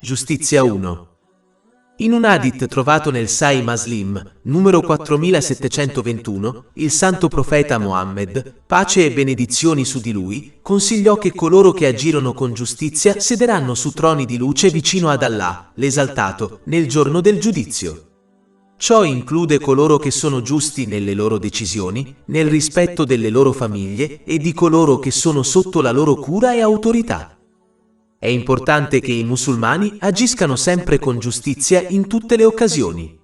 Giustizia 1. In un hadith trovato nel Sahih Muslim, numero 4721, il santo profeta Mohammed, pace e benedizioni su di lui, consigliò che coloro che agirono con giustizia sederanno su troni di luce vicino ad Allah, l'esaltato, nel giorno del giudizio. Ciò include coloro che sono giusti nelle loro decisioni, nel rispetto delle loro famiglie e di coloro che sono sotto la loro cura e autorità. È importante che i musulmani agiscano sempre con giustizia in tutte le occasioni.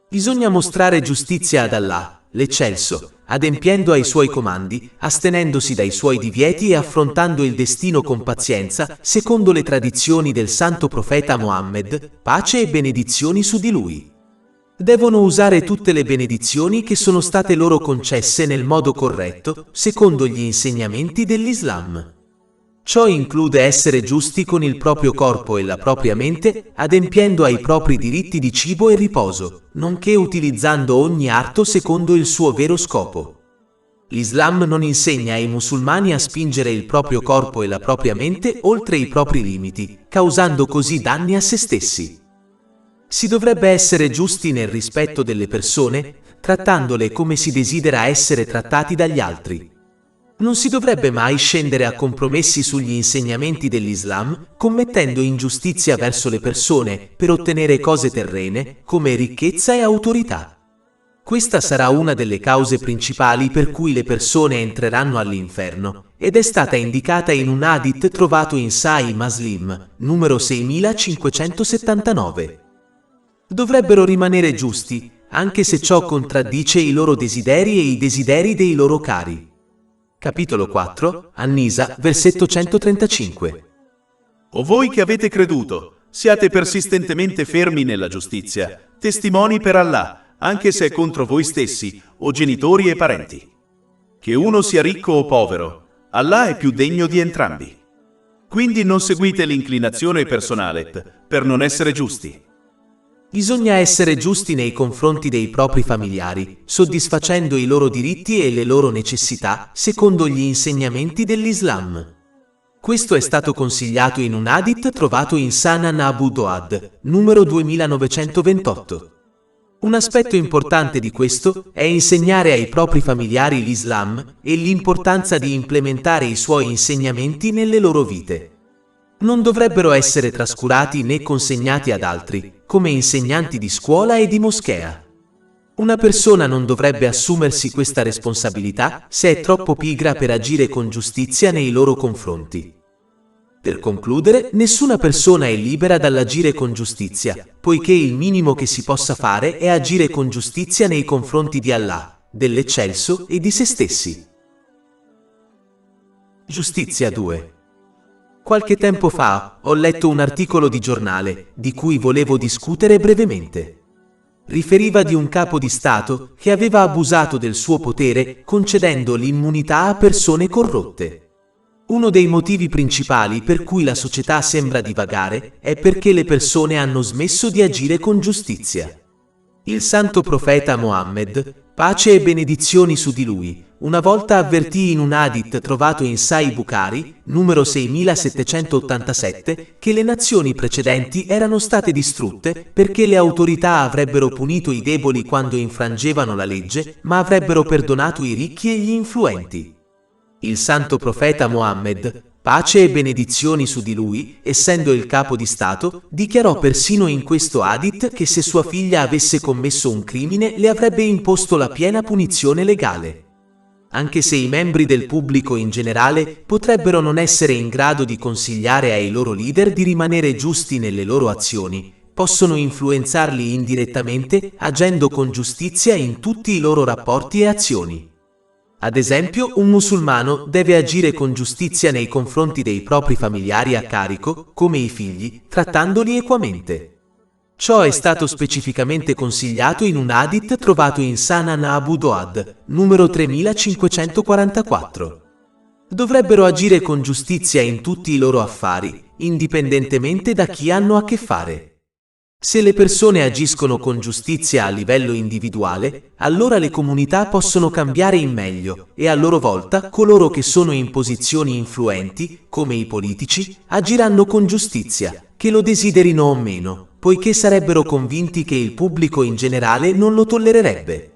Bisogna mostrare giustizia ad Allah, l'Eccelso, adempiendo ai suoi comandi, astenendosi dai suoi divieti e affrontando il destino con pazienza, secondo le tradizioni del santo profeta Mohammed, pace e benedizioni su di lui. Devono usare tutte le benedizioni che sono state loro concesse nel modo corretto, secondo gli insegnamenti dell'Islam. Ciò include essere giusti con il proprio corpo e la propria mente, adempiendo ai propri diritti di cibo e riposo, nonché utilizzando ogni arto secondo il suo vero scopo. L'Islam non insegna ai musulmani a spingere il proprio corpo e la propria mente oltre i propri limiti, causando così danni a se stessi. Si dovrebbe essere giusti nel rispetto delle persone, trattandole come si desidera essere trattati dagli altri. Non si dovrebbe mai scendere a compromessi sugli insegnamenti dell'Islam, commettendo ingiustizia verso le persone per ottenere cose terrene, come ricchezza e autorità. Questa sarà una delle cause principali per cui le persone entreranno all'inferno, ed è stata indicata in un hadith trovato in Sahih Muslim, numero 6579. Dovrebbero rimanere giusti, anche se ciò contraddice i loro desideri e i desideri dei loro cari. Capitolo 4, An-Nisa, versetto 135. O voi che avete creduto, siate persistentemente fermi nella giustizia, testimoni per Allah, anche se è contro voi stessi, o genitori e parenti. Che uno sia ricco o povero, Allah è più degno di entrambi. Quindi non seguite l'inclinazione personale per non essere giusti. Bisogna essere giusti nei confronti dei propri familiari, soddisfacendo i loro diritti e le loro necessità, secondo gli insegnamenti dell'Islam. Questo è stato consigliato in un hadith trovato in Sunan Abu Dawud, numero 2928. Un aspetto importante di questo è insegnare ai propri familiari l'Islam e l'importanza di implementare i suoi insegnamenti nelle loro vite. Non dovrebbero essere trascurati né consegnati ad altri, come insegnanti di scuola e di moschea. Una persona non dovrebbe assumersi questa responsabilità se è troppo pigra per agire con giustizia nei loro confronti. Per concludere, nessuna persona è libera dall'agire con giustizia, poiché il minimo che si possa fare è agire con giustizia nei confronti di Allah, dell'Eccelso e di se stessi. Giustizia 2. Qualche tempo fa ho letto un articolo di giornale di cui volevo discutere brevemente. Riferiva di un capo di Stato che aveva abusato del suo potere concedendo l'immunità a persone corrotte. Uno dei motivi principali per cui la società sembra divagare è perché le persone hanno smesso di agire con giustizia. Il santo profeta Mohammed, pace e benedizioni su di lui, una volta avvertì in un hadith trovato in Sahih Bukhari, numero 6787, che le nazioni precedenti erano state distrutte perché le autorità avrebbero punito i deboli quando infrangevano la legge, ma avrebbero perdonato i ricchi e gli influenti. Il santo profeta Mohammed, pace e benedizioni su di lui, essendo il capo di Stato, dichiarò persino in questo hadith che se sua figlia avesse commesso un crimine le avrebbe imposto la piena punizione legale. Anche se i membri del pubblico in generale potrebbero non essere in grado di consigliare ai loro leader di rimanere giusti nelle loro azioni, possono influenzarli indirettamente agendo con giustizia in tutti i loro rapporti e azioni. Ad esempio, un musulmano deve agire con giustizia nei confronti dei propri familiari a carico, come i figli, trattandoli equamente. Ciò è stato specificamente consigliato in un hadith trovato in Sunan Abu Dawud, numero 3544. Dovrebbero agire con giustizia in tutti i loro affari, indipendentemente da chi hanno a che fare. Se le persone agiscono con giustizia a livello individuale, allora le comunità possono cambiare in meglio e a loro volta coloro che sono in posizioni influenti, come i politici, agiranno con giustizia, che lo desiderino o meno, poiché sarebbero convinti che il pubblico in generale non lo tollererebbe.